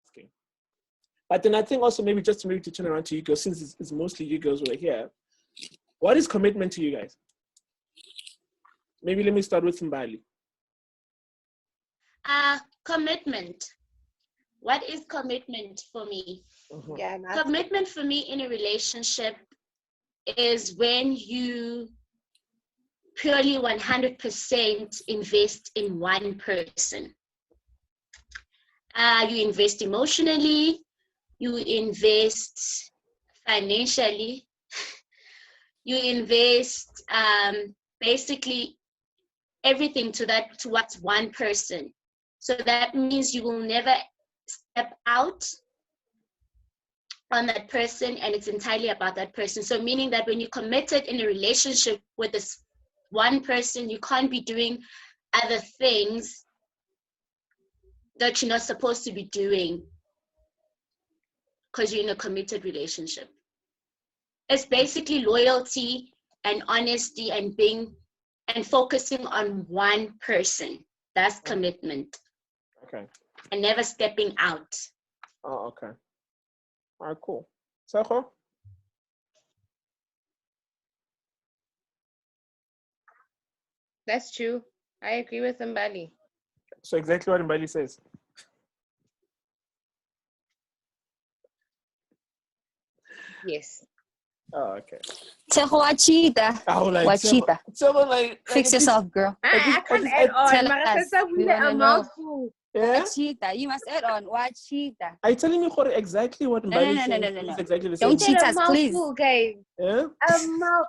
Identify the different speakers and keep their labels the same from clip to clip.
Speaker 1: asking. But then I think also maybe just to turn around to you girls, since it's mostly you girls who are here. What is commitment to you guys? Maybe let me start with Mbali.
Speaker 2: Commitment. What is commitment for me?
Speaker 1: Mm-hmm.
Speaker 3: Yeah,
Speaker 2: commitment for me in a relationship is when you purely 100% invest in one person. You invest emotionally, you invest financially, you invest basically everything towards one person. So that means you will never step out on that person, and it's entirely about that person. So meaning that when you're committed in a relationship with this one person, you can't be doing other things that you're not supposed to be doing because you're in a committed relationship. It's basically loyalty and honesty and focusing on one person. That's commitment.
Speaker 1: Okay.
Speaker 2: And never stepping out.
Speaker 1: Oh, okay. All right, cool. Seho?
Speaker 3: That's true. I agree with Mbali.
Speaker 1: So exactly what Mbali says.
Speaker 3: Yes.
Speaker 1: Oh, okay.
Speaker 4: Wachita. Wachita. Fix yourself, girl.
Speaker 3: I can't add on.
Speaker 4: We want to know.
Speaker 3: Mouthful.
Speaker 1: Yeah?
Speaker 4: Wachita. You must add on. Wachita.
Speaker 1: Are you telling me exactly what Mbali says?
Speaker 4: No.
Speaker 1: Exactly the same.
Speaker 4: Don't cheat us, please.
Speaker 3: Mouthful, guys.
Speaker 1: Yeah?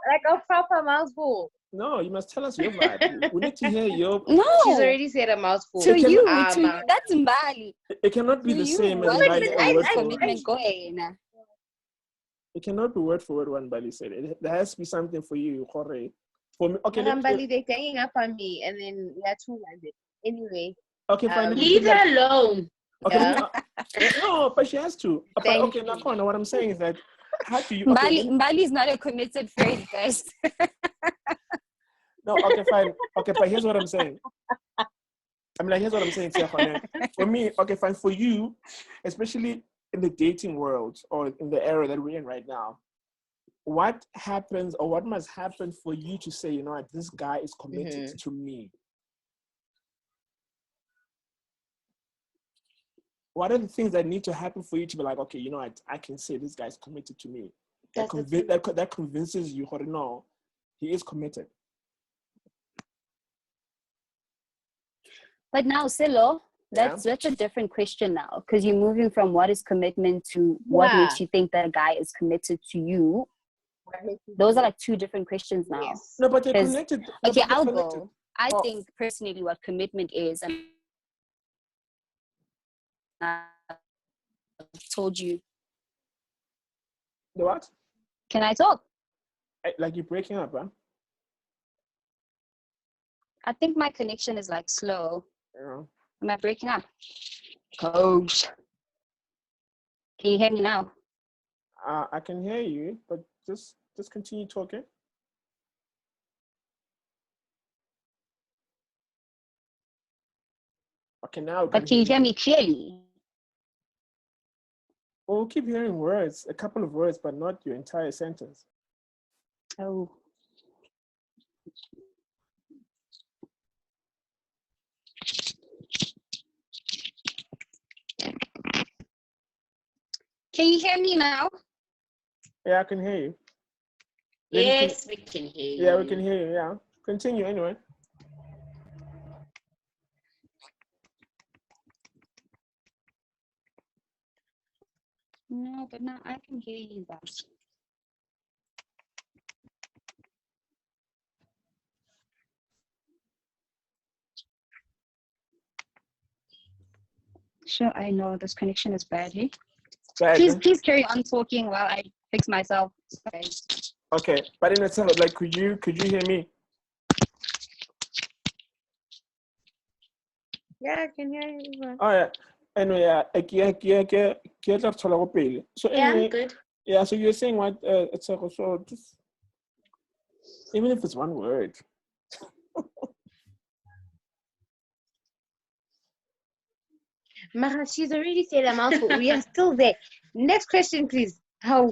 Speaker 3: Like a proper mouthful.
Speaker 1: No, you must tell us your vibe. We need to hear your...
Speaker 4: No.
Speaker 3: She's already said a mouthful.
Speaker 4: To you, that's Mbali.
Speaker 1: It cannot be the same as
Speaker 4: commitment going.
Speaker 1: It cannot be word for word what Mbali said. There has to be something for you, Jorge. For me, okay.
Speaker 3: Mbali, they're ganging up on me, and then that's who I did. Anyway.
Speaker 1: Okay, fine.
Speaker 2: Leave her alone.
Speaker 1: Okay.
Speaker 3: Yeah.
Speaker 1: No, but she has to. Okay, now what I'm saying is that how do you? Okay,
Speaker 4: Mbali is not a committed friend, guys.
Speaker 1: No, okay, fine. Okay, but here's what I'm saying. Here's what I'm saying, for me, okay, fine. For you, especially in the dating world or in the era that we're in right now, what happens or what must happen for you to say, you know what, this guy is committed to me? What are the things that need to happen for you to be like, okay, you know what, I can say this guy's committed to me? That convinces you, or no, he is committed.
Speaker 4: But now, Silo, that's a different question now, because you're moving from what is commitment to what makes you think that a guy is committed to you. Those are like two different questions now.
Speaker 3: Yes.
Speaker 1: No, but they're connected.
Speaker 4: Okay, I'll go. I think personally what commitment is, and I told you.
Speaker 1: The what?
Speaker 4: Can I talk?
Speaker 1: Like you're breaking up, huh?
Speaker 4: I think my connection is like slow.
Speaker 1: Yeah.
Speaker 4: Am I breaking up? Coach. Can you hear me now?
Speaker 1: I can hear you, but just continue talking. Okay, now.
Speaker 4: But can you hear me clearly?
Speaker 1: We'll keep hearing words, a couple of words, but not your entire sentence.
Speaker 4: Oh. Can you hear me now?
Speaker 1: Yeah, I can hear you.
Speaker 2: Yes, we can hear you.
Speaker 1: Yeah, we can hear you, yeah. Continue anyway.
Speaker 4: No, but now I can hear you guys. Sure, I know this connection is bad, hey? Please carry on talking while I fix myself.
Speaker 1: Okay, but in itself, like, could you hear me?
Speaker 3: Yeah, I can hear you.
Speaker 1: Oh yeah. Anyway, so anyway,
Speaker 2: I'm good.
Speaker 1: Yeah, so you're saying what? So just even if it's one word.
Speaker 3: Mara, she's already said a mouthful. We are still there. Next question, please. How?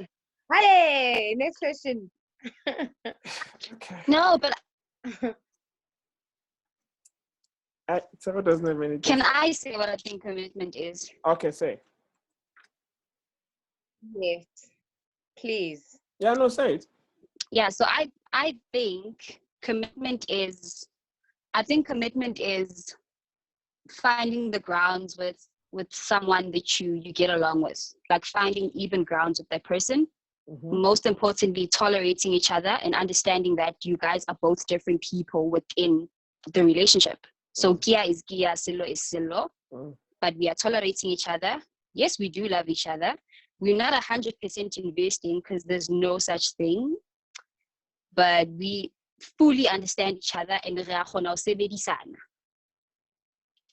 Speaker 3: Hey, next question.
Speaker 1: Okay.
Speaker 4: No, but
Speaker 1: Sarah doesn't have anything.
Speaker 4: can I say what I think commitment is?
Speaker 1: Okay, say.
Speaker 3: Yes, please.
Speaker 1: Yeah, no, say it.
Speaker 4: Yeah, so I think commitment is finding the grounds with someone that you get along with, like finding even grounds with that person.
Speaker 1: Mm-hmm.
Speaker 4: Most importantly, tolerating each other and understanding that you guys are both different people within the relationship. So Gia is Gia, Silo is Silo, but we are tolerating each other. Yes, we do love each other. We're not 100% investing because there's no such thing, but we fully understand each other and re a kgona ho sebedisana.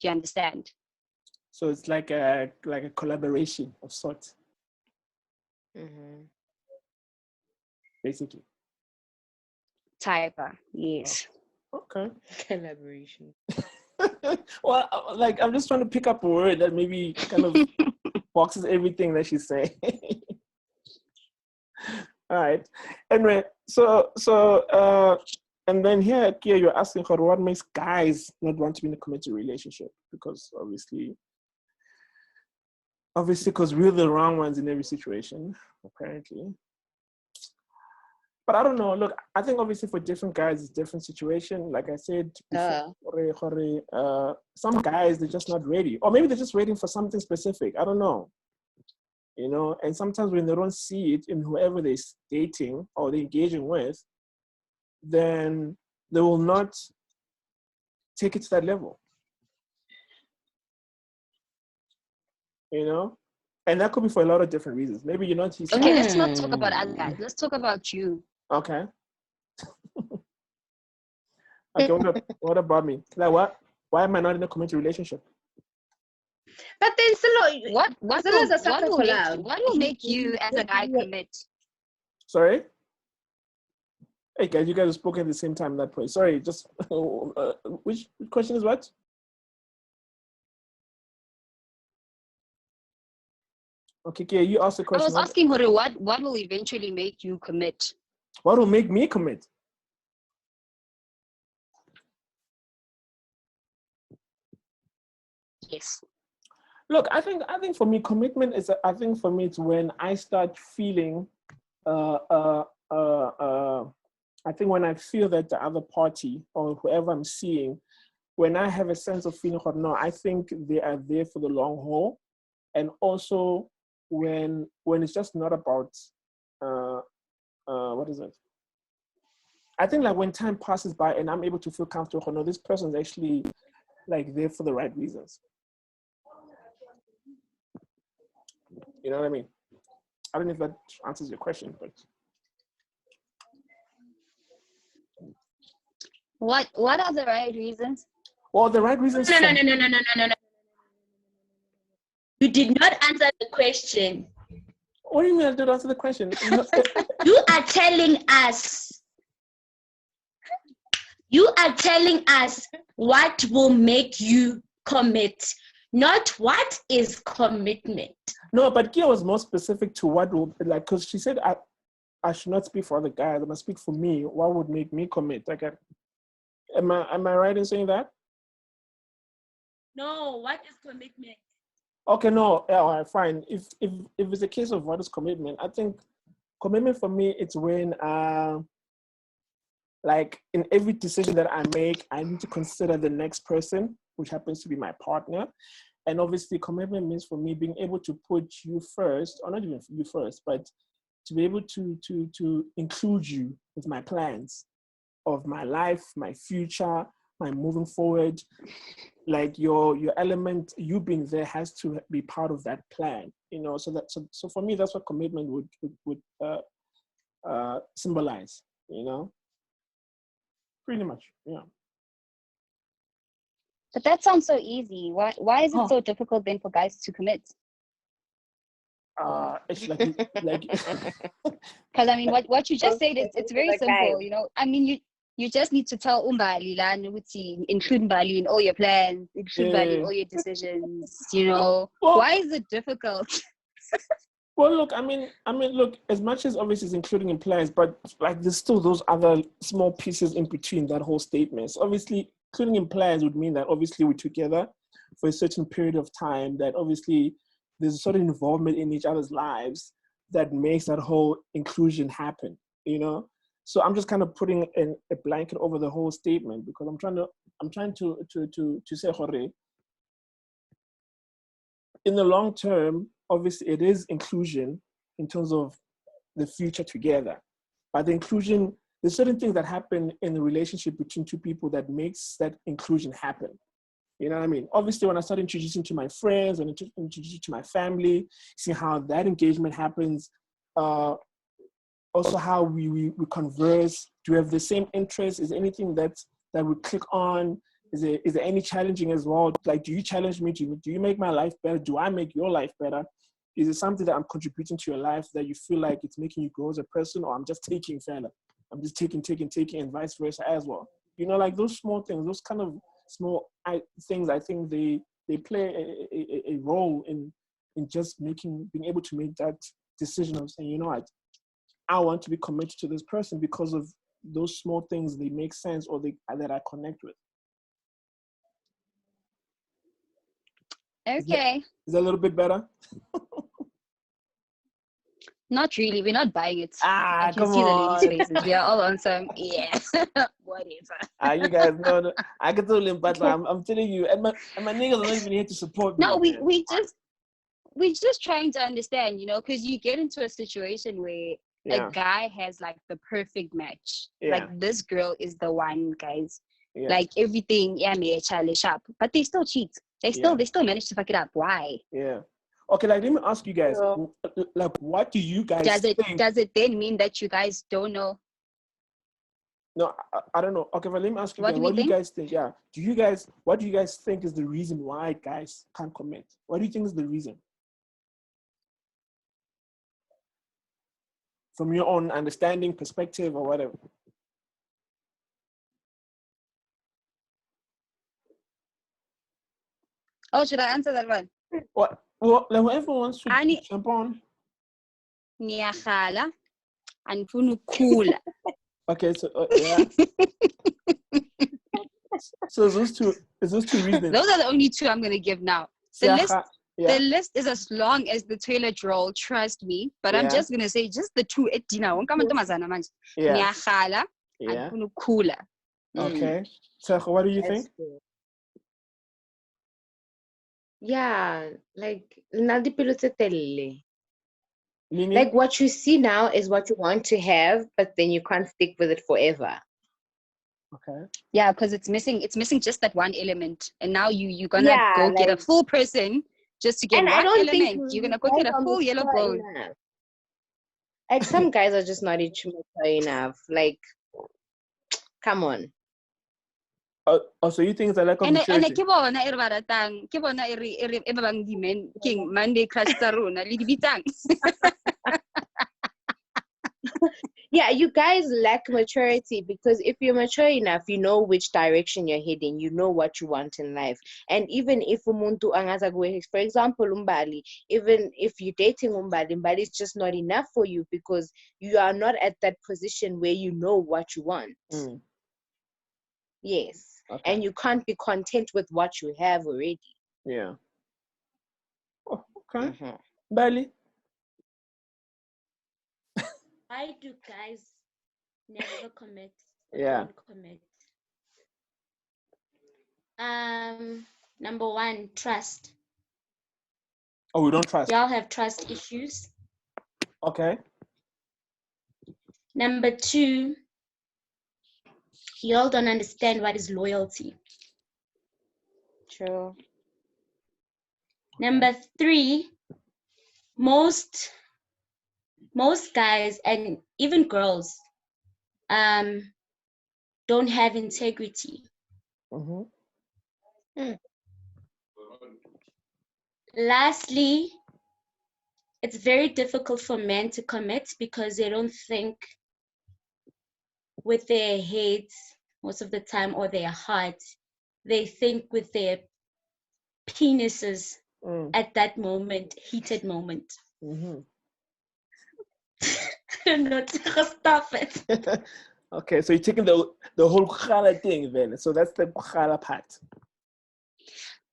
Speaker 4: Do you understand?
Speaker 1: So it's like a collaboration of sorts, basically.
Speaker 4: Type, yes.
Speaker 1: Okay.
Speaker 3: Collaboration.
Speaker 1: Well, like I'm just trying to pick up a word that maybe kind of boxes everything that she's saying. All right. Anyway, so and then here, Kia, you're asking her what makes guys not want to be in a committed relationship, because obviously, because we're the wrong ones in every situation, apparently. But I don't know. Look, I think obviously for different guys, it's different situation. Like I said before, some guys, they're just not ready. Or maybe they're just waiting for something specific. I don't know. You know, and sometimes when they don't see it in whoever they're dating or they're engaging with, then they will not take it to that level. You know? And that could be for a lot of different reasons. Maybe you're not his type.
Speaker 4: Okay, let's not talk about other guys. Let's talk about you.
Speaker 1: Okay. Okay, what about me? Like what? Why am I not in a committed relationship?
Speaker 3: But then, Silo,
Speaker 4: What will make you as a guy commit?
Speaker 1: Sorry? Hey guys, you guys have spoken at the same time at that point. Sorry, just which question is what? Okay, Kia, you asked the question.
Speaker 4: I was asking her what will eventually make you commit?
Speaker 1: What will make me commit?
Speaker 4: Yes.
Speaker 1: Look, I think for me, commitment is. I think for me, it's when I start feeling. I think when I feel that the other party or whoever I'm seeing, when I have a sense of feeling, no, I think they are there for the long haul, and also when it's just not about what is it? I think like when time passes by and I'm able to feel comfortable, no, this person's actually like there for the right reasons. You know what I mean? I don't know if that answers your question, but
Speaker 4: what are the right reasons?
Speaker 1: Well, the right reasons.
Speaker 2: No. You did not answer the question.
Speaker 1: What do you mean I did answer the question?
Speaker 2: You are telling us what will make you commit, not what is commitment.
Speaker 1: No, but Kia was more specific to what will, like, because she said I should not speak for other guys. I must speak for me. What would make me commit? Like, am I right in saying that?
Speaker 2: No, what is commitment?
Speaker 1: Okay, no, yeah, all right, fine. If it's a case of what is commitment, I think commitment for me, it's when like in every decision that I make, I need to consider the next person, which happens to be my partner. And obviously commitment means for me being able to put you first, or not even you first, but to be able to include you with my plans of my life, my future, my moving forward. Like your element, you being there has to be part of that plan, you know. So for me, that's what commitment would symbolize, you know. Pretty much, yeah.
Speaker 4: But that sounds so easy. Why is it so difficult then for guys to commit?
Speaker 1: It's like
Speaker 4: Because I mean, what you just said, it's very simple. You know, I mean, You just need to tell Umbali, include Mbali in all your plans, include Mbali in all your decisions,
Speaker 1: Well,
Speaker 4: Why is it difficult?
Speaker 1: well, look, I mean, look, as much as obviously it's including in plans, but like there's still those other small pieces in between that whole statement. So obviously, including in plans would mean that obviously we're together for a certain period of time, that obviously there's a sort of involvement in each other's lives that makes that whole inclusion happen, So I'm just kind of putting a blanket over the whole statement because I'm trying to say, Jorge, in the long term, obviously it is inclusion in terms of the future together. But the inclusion, there's certain things that happen in the relationship between two people that makes that inclusion happen. You know what I mean? Obviously, when I start introducing to my friends, when I introduce to my family, see how that engagement happens, also how we converse. Do we have the same interests? Is there anything that we click on? Is there any challenging as well? Like, do you challenge me? Do you make my life better? Do I make your life better? Is it something that I'm contributing to your life that you feel like it's making you grow as a person, or I'm just taking fella? I'm just taking, and vice versa as well. Like those small things, those kind of small things, I think they play a role in just being able to make that decision of saying, what, I want to be committed to this person because of those small things. They make sense, or that I connect with.
Speaker 4: Okay.
Speaker 1: Is that a little bit better?
Speaker 4: Not really. We're not buying it. I can
Speaker 1: come
Speaker 4: see
Speaker 1: on.
Speaker 4: the ladies' faces. We are all on some, whatever.
Speaker 1: You guys know. I can tell him, but I'm telling you, and my niggas are not even here to support me.
Speaker 4: No, we just trying to understand, because you get into a situation where a guy has like the perfect match.
Speaker 1: Yeah.
Speaker 4: Like this girl is the one, guys.
Speaker 1: Yeah.
Speaker 4: Like everything, Charlie sharp, but they still cheat. They still manage to fuck it up. Why?
Speaker 1: Yeah. Okay, like let me ask you guys, like, what do you guys think?
Speaker 4: Does it then mean that you guys don't know?
Speaker 1: No, I don't know. Okay, but let me ask you
Speaker 4: What
Speaker 1: guys, what do you guys think? Yeah. What do you guys think is the reason why guys can't commit? What do you think is the reason? From your own understanding, perspective, or whatever.
Speaker 4: Oh, should I answer that one?
Speaker 1: What? Well, like whoever wants to jump on.
Speaker 4: Ngiyakhala, andifuna ukukhula.
Speaker 1: Okay, so yeah. So is those two reasons?
Speaker 4: Those are the only two I'm gonna give now. The list is as long as the toilet roll, trust me. But I'm just gonna say just the two. Ngiyakhala, andifuna ukukhula.
Speaker 1: Okay. So what do you think?
Speaker 3: Yeah, like like what you see now is what you want to have, but then you can't stick with it forever.
Speaker 1: Okay.
Speaker 4: Yeah, because it's missing just that one element, and now you're gonna go get a full person just to get one element. You're gonna go get a full yellow bone.
Speaker 3: Like some guys are just not mature enough. Like, come on.
Speaker 1: Oh, so you think it's a lack of maturity?
Speaker 4: And kibona irbaratang, kibona ibabang dimen king Monday crush taruna ligibitang.
Speaker 3: Yeah, you guys lack maturity because if you're mature enough, you know which direction you're heading. You know what you want in life. And even if umuntu angazagwe, for example, Umbali, even if you're dating Umbali, is just not enough for you because you are not at that position where you know what you want.
Speaker 1: Mm.
Speaker 3: Yes.
Speaker 1: Okay.
Speaker 3: And you can't be content with what you have already.
Speaker 1: Yeah. Oh, okay.
Speaker 3: Mm-hmm.
Speaker 1: Bali.
Speaker 2: Why do guys never commit?
Speaker 1: Yeah.
Speaker 2: Don't commit. Number one, trust.
Speaker 1: Oh, we don't trust.
Speaker 2: Y'all have trust issues.
Speaker 1: Okay.
Speaker 2: Number two, y'all don't understand what is loyalty.
Speaker 3: True.
Speaker 2: Number three, most guys and even girls don't have integrity.
Speaker 1: Mm-hmm.
Speaker 2: Lastly, it's very difficult for men to commit because they don't think with their heads most of the time, or their heart. They think with their penises at that moment, heated moment.
Speaker 1: Mm-hmm.
Speaker 2: No, stop it.
Speaker 1: Okay, so you're taking the whole khala thing then. So that's the khala part.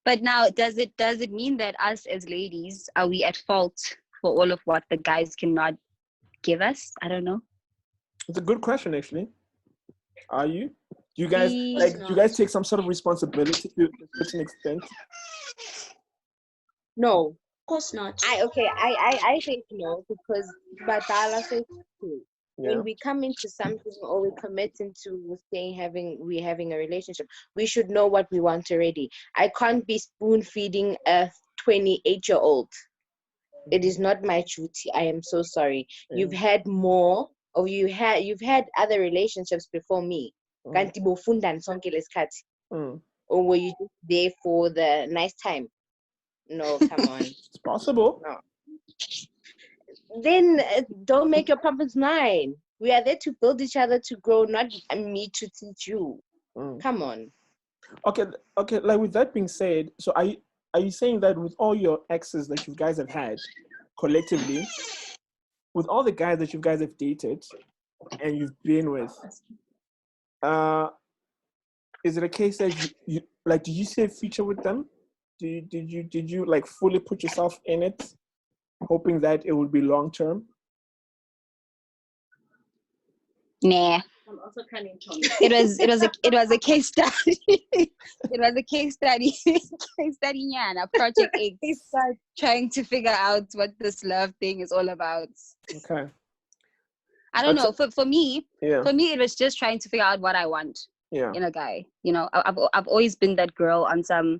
Speaker 4: But now, does it mean that us as ladies, are we at fault for all of what the guys cannot give us? I don't know.
Speaker 1: It's a good question, actually. Are you? Do you
Speaker 2: Of
Speaker 1: guys
Speaker 2: course
Speaker 1: do you guys
Speaker 2: not.
Speaker 1: take some sort of responsibility to a certain extent?
Speaker 3: No.
Speaker 2: Of course not.
Speaker 3: I think no, because Batala says true.
Speaker 1: Yeah.
Speaker 3: When we come into something or we commit into having a relationship, we should know what we want already. I can't be spoon feeding a 28-year-old. It is not my duty. I am so sorry.
Speaker 1: Yeah.
Speaker 3: You've had more, or you've had other relationships before me. Kanti bofunda sonke lesikhathi. Or were you just there for the nice time? No, come on.
Speaker 1: It's possible.
Speaker 3: No. Then don't make your problems mine. We are there to build each other to grow, not me to teach you. Come on.
Speaker 1: Okay. Like, with that being said, so are you saying that with all your exes that you guys have had collectively, with all the guys that you guys have dated and you've been with, is it a case that you like, did you see a future with them? Did you like fully put yourself in it, hoping that it would be long term?
Speaker 4: Nah.
Speaker 2: I'm also kind of
Speaker 4: It was a case study. It was a case study. Case study, yeah, Project X. Trying to figure out what this love thing is all about.
Speaker 1: Okay.
Speaker 4: I don't know. For me,
Speaker 1: yeah.
Speaker 4: it was just trying to figure out what I want in a guy. You know, I've always been that girl on some.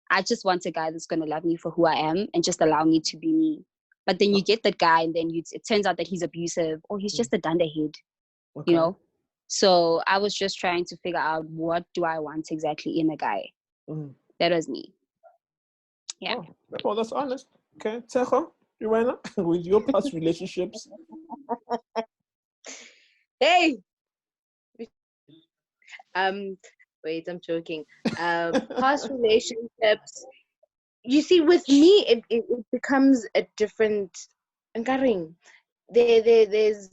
Speaker 4: I just want a guy that's gonna love me for who I am and just allow me to be me. But then you get that guy, and then it turns out that he's abusive, or he's just a dunderhead.
Speaker 1: Okay.
Speaker 4: You know. So I was just trying to figure out, what do I want exactly in a guy. That was me. Yeah.
Speaker 1: Oh, that's honest. Okay, Tejo, Joanna, with your past relationships.
Speaker 3: Hey. Wait, I'm joking. Past relationships. You see, with me, it becomes a different. There's.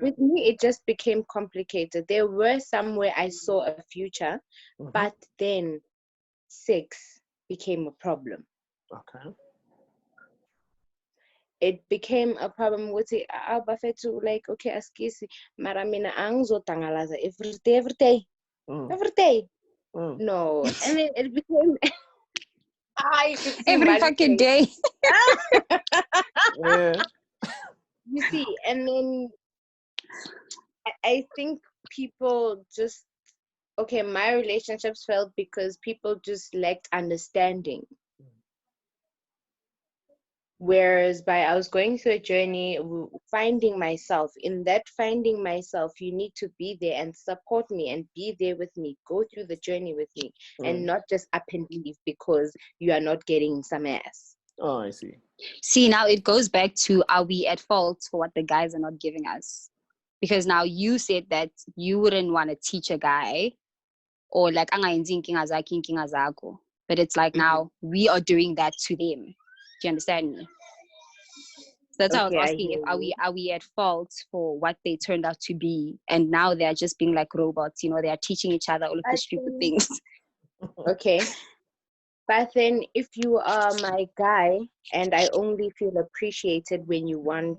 Speaker 3: With me, it just became complicated. There were some where I saw a future, but then sex became a problem.
Speaker 1: Okay.
Speaker 3: It became a problem with it. Like, okay, askisi, mara mina angizotangalaza every day. No, and then it became
Speaker 4: every fucking day.
Speaker 1: Yeah.
Speaker 3: You see, and then I think people just, okay, my relationships failed because people just lacked understanding. Whereas I was going through a journey, finding myself. In that finding myself, you need to be there and support me and be there with me. Go through the journey with me and not just up and leave because you are not getting some ass.
Speaker 1: Oh, I see.
Speaker 4: See, now it goes back to, are we at fault for what the guys are not giving us? Because now you said that you wouldn't want to teach a guy, or like, but it's like, now we are doing that to them. Do you understand me? So that's why I was asking, if are we at fault for what they turned out to be, and now they're just being like robots, you know, they are teaching each other all of the stupid things.
Speaker 3: Okay. But then if you are my guy and I only feel appreciated when you want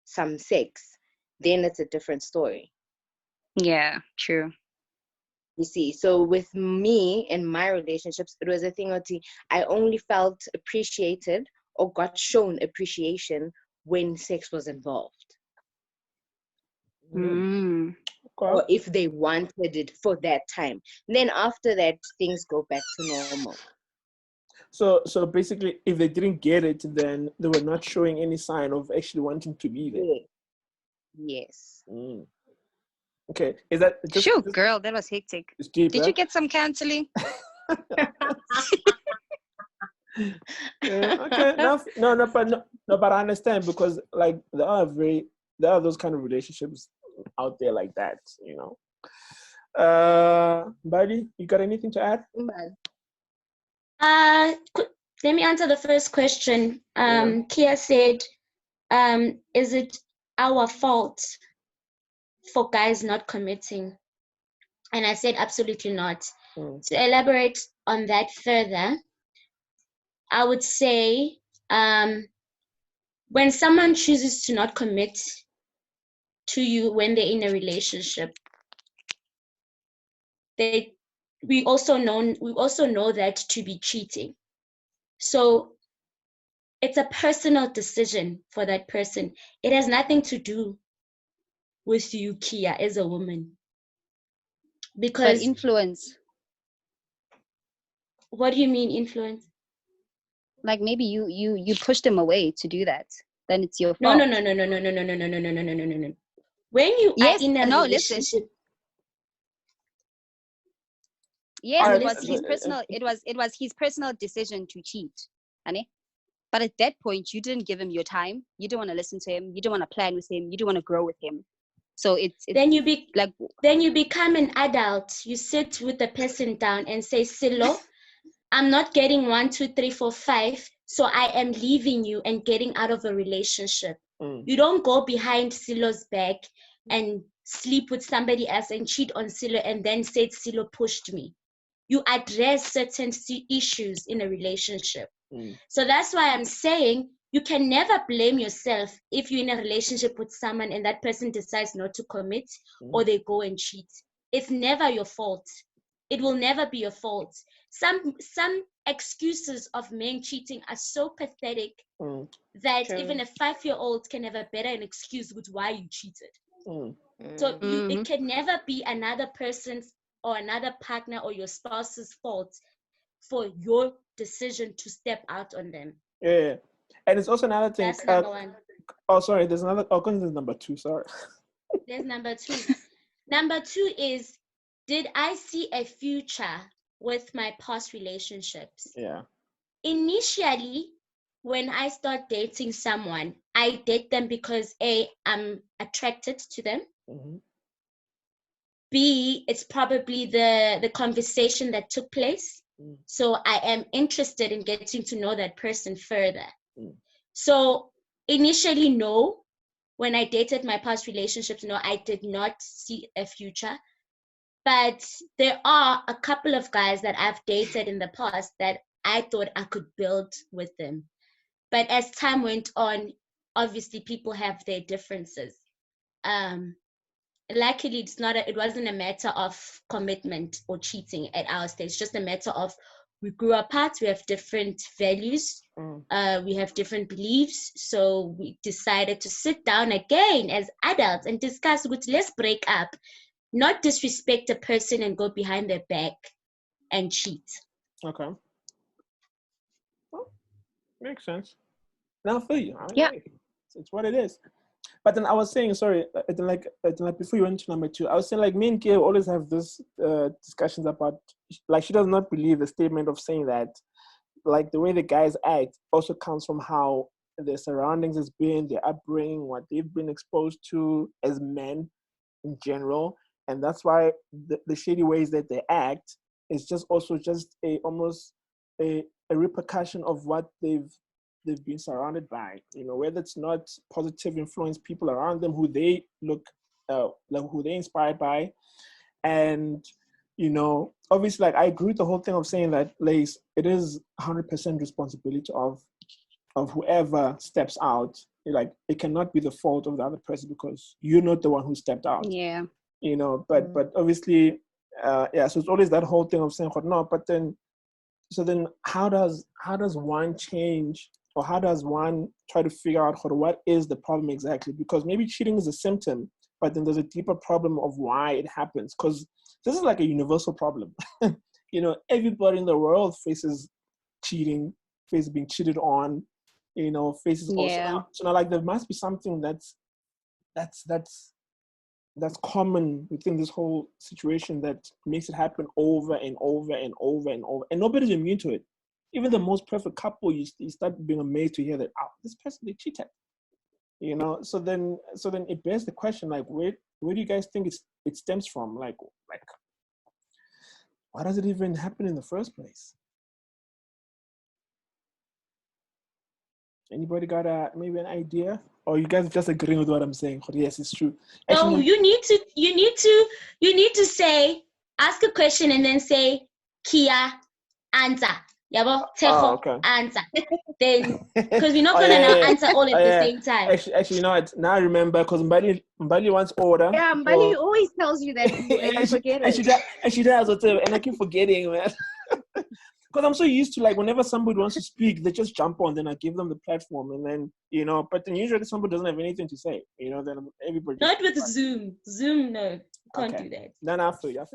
Speaker 3: some sex, then it's a different story.
Speaker 4: Yeah, true.
Speaker 3: You see, so with me and my relationships, it was a thing of I only felt appreciated or got shown appreciation when sex was involved. Or if they wanted it for that time. Then after that, things go back to normal.
Speaker 1: So basically, if they didn't get it, then they were not showing any sign of actually wanting to be there.
Speaker 3: Yes.
Speaker 1: Okay, is that just?
Speaker 4: Sure, girl, that was hectic.
Speaker 1: Deep,
Speaker 4: Did you get some counseling?
Speaker 1: Okay, but I understand, because like there are very there are those kind of relationships out there like that, you know. Buddy, you got anything to add?
Speaker 2: Let me answer the first question.
Speaker 1: Yeah.
Speaker 2: Kia said, is it our fault for guys not committing? And I said, absolutely not. To elaborate on that further, I would say, when someone chooses to not commit to you when they're in a relationship, we also know that to be cheating. So it's a personal decision for that person. It has nothing to do with you, Kia, as a woman. Because
Speaker 4: But influence.
Speaker 2: What do you mean influence?
Speaker 4: Like maybe you pushed him away to do that. Then it's your
Speaker 2: No.
Speaker 4: fault.
Speaker 2: No. When you
Speaker 4: Yes,
Speaker 2: are in a
Speaker 4: no,
Speaker 2: relationship,
Speaker 4: listen. Yes,
Speaker 1: I'm
Speaker 4: it was his
Speaker 1: listening.
Speaker 4: personal. It was his personal decision to cheat, honey. But at that point, you didn't give him your time. You didn't want to listen to him. You didn't want to plan with him. You didn't want to grow with him. So it's
Speaker 2: then you become an adult. You sit with the person down and say, Silo, I'm not getting 1, 2, 3, 4, 5. So I am leaving you and getting out of a relationship. You don't go behind Silo's back and sleep with somebody else and cheat on Silo and then say Silo pushed me. You address certain issues in a relationship. So that's why I'm saying you can never blame yourself if you're in a relationship with someone and that person decides not to commit or they go and cheat. It's never your fault. It will never be your fault. Some excuses of men cheating are so pathetic that even a 5-year-old can have a better excuse with why you cheated. So it can never be another person's or another partner or your spouse's fault for your decision to step out on them.
Speaker 1: Yeah. And it's also another thing.
Speaker 2: That's number one.
Speaker 1: Oh, sorry. There's another. Oh, there's number 2. Sorry.
Speaker 2: There's number 2. Number 2 is, did I see a future with my past relationships?
Speaker 1: Yeah.
Speaker 2: Initially, when I start dating someone, I date them because A, I'm attracted to them. B, it's probably the conversation that took place. So I am interested in getting to know that person further. So initially, no. When I dated my past relationships, no, I did not see a future. But there are a couple of guys that I've dated in the past that I thought I could build with them. But as time went on, obviously people have their differences. Luckily, it wasn't a matter of commitment or cheating at our stage. It's just a matter of we grew apart. We have different values. We have different beliefs. So we decided to sit down again as adults and discuss, let's break up, not disrespect a person and go behind their back and cheat.
Speaker 1: Okay. Well, makes sense. Now for you.
Speaker 4: Yeah.
Speaker 1: It's what it is. But then I was saying, sorry, like before you went to number 2, I was saying like me and Kay always have this discussions about, like, she does not believe the statement of saying that, like, the way the guys act also comes from how their surroundings has been, their upbringing, what they've been exposed to as men in general, and that's why the shady ways that they act is just also just almost a repercussion of what they've been surrounded by, you know, whether it's not positive influence people around them who they look like who they inspired by. And, you know, obviously, like, I agree with the whole thing of saying that, Lace, it is 100% responsibility of whoever steps out. Like, it cannot be the fault of the other person because you're not the one who stepped out.
Speaker 4: Yeah.
Speaker 1: You know, but obviously, so it's always that whole thing of saying, no, but then, so then how does one change, or how does one try to figure out what is the problem exactly? Because maybe cheating is a symptom, but then there's a deeper problem of why it happens. Because this is like a universal problem. You know, everybody in the world faces cheating, faces being cheated on, you know, faces also. So now, like, there must be something that's common within this whole situation that makes it happen over and over and over and over, and nobody's immune to it. Even the most perfect couple, you start being amazed to hear that, this person, they cheated. You know, so then it bears the question, like, where do you guys think it stems from? Like why does it even happen in the first place? Anybody got maybe an idea? Or you guys just agreeing with what I'm saying? Yes, it's true.
Speaker 2: No, you need to say, ask a question and then say Kia answer. Yabo, Tejo,
Speaker 1: okay.
Speaker 2: answer. Then, because we're not gonna now answer all at the same time.
Speaker 1: Actually, you know what? Now I remember, because Mbali wants order.
Speaker 3: Yeah, Mbali always tells you that you forget it.
Speaker 1: And she does, and I keep forgetting, man. Because I'm so used to, like, whenever somebody wants to speak, they just jump on, then I give them the platform, and then, you know, but then usually somebody doesn't have anything to say, you know, then everybody.
Speaker 2: Not with Zoom. Zoom, no, can't do that.
Speaker 1: Then I feel you.